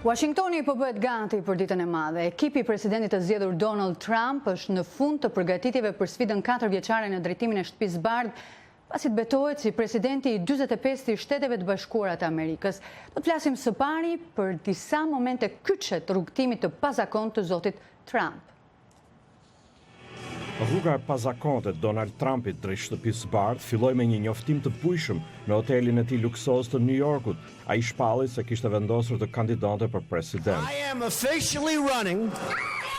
Washingtoni po bëhet gati për ditën e madhe. Ekipi i presidentit të zgjedhur Donald Trump është në fund të përgatitjeve për sfidën 4 vjeçare në drejtimin e Shtëpisë Bardhë, pasi të betohet si presidenti i 45 të Shteteve të Bashkuara të Amerikës. Do të flasim së pari për disa momente kyçe të rrugtimit të pazakontë të zotit Trump. Rruga e pazakonte e Donald Trumpit drejt Shtëpisë Bardhë filloi me një njoftim të bujshëm në hotelin e tij luksoz të New Yorkut. Ai shpalli se kishte vendosur të kandidonte për president.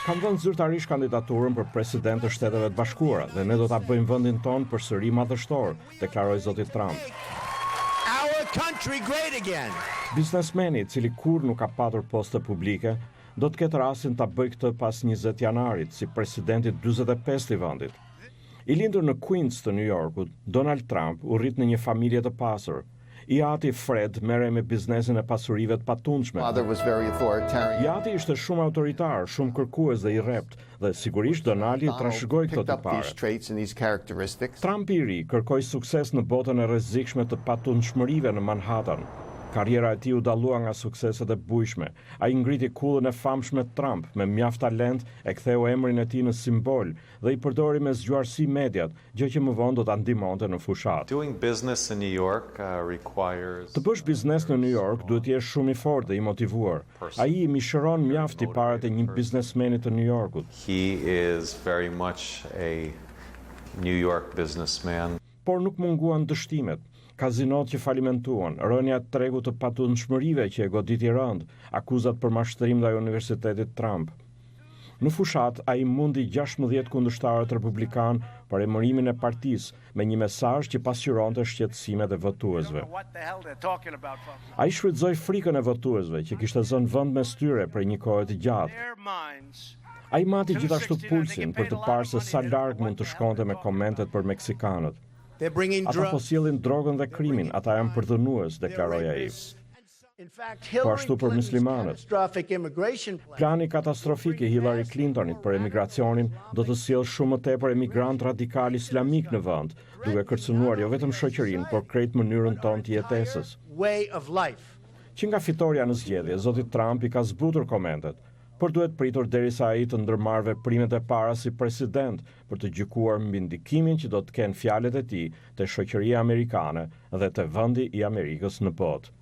Kam dhënë zyrtarisht kandidaturën për president të Shteteve të Bashkuara dhe ne do ta bëjmë vendin tonë përsëri madhështor, deklaroi zoti Trump. Biznesmeni, i cili kurrë nuk ka patur poste publike, do të ketë rastin ta bëjë këtë pas 20 janarit si presidenti 45 i vendit. I lindur në Queens të New Yorkut, Donald Trump u rrit në një familje të pasur. I ati Fred merrej me biznesin e pasurive të patundshme. I ati ishte shumë autoritar, shumë kërkues dhe i rrept, dhe sigurisht Donaldi trashëgoi këto tipare. Trump i ri kërkoi sukses në botën e rrezikshme të patundshmërive në Manhattan. Karriera e tij u dallua nga sukseset e bujshme. Ai ngriti kullën e famshme Trump me mjaft talent, e ktheu emrin e tij në simbol dhe i përdori me zgjuarsi mediat, gjë që më vonë do ta ndihmonte në fushat. Të bësh biznes në New York duhet të jesh shumë i fortë dhe i motivuar. Ai i mishëron mjaft tiparet e një biznesmeni të New Yorkut. He is very much a New York businessman. Por nuk munguan dështimet. Kazinot që falimentuan, rënja e tregut të patundshmërive që e goditi rënd, akuzat për mashtrim ndaj Universitetit Trump. Në fushat, ai mundi 16 kundërshtarët republikan për emërimin e partisë me një mesazh që pasqyronte shqetësimet e votuesve. Ai shfrytëzoi frikën e votuesve që kishte zënë vend mes tyre për një kohë të gjatë. Ai mati gjithashtu pulsin për të parë se sa larg mund të shkonte me komentet për meksikanët. Ata po sjellin drogën dhe krimin, ata janë përdhënues, deklaroi ai. Po ashtu për muslimanët. Plani katastrofik i Hillary Clintonit për emigracionin do të sjellë shumë më tepër emigrant radikal islamik në vend, duke kërcënuar jo vetëm shoqërinë, por krejt mënyrën tonë të jetesës. Që nga fitoria në zgjedhje, zoti Trump i ka zbutur komentet, por duhet pritur derisa ai të ndërmarrë veprimet e para si president për të gjykuar mbi ndikimin që do të kenë fjalët e tij te shoqëria amerikane dhe te vendi i Amerikës në botë.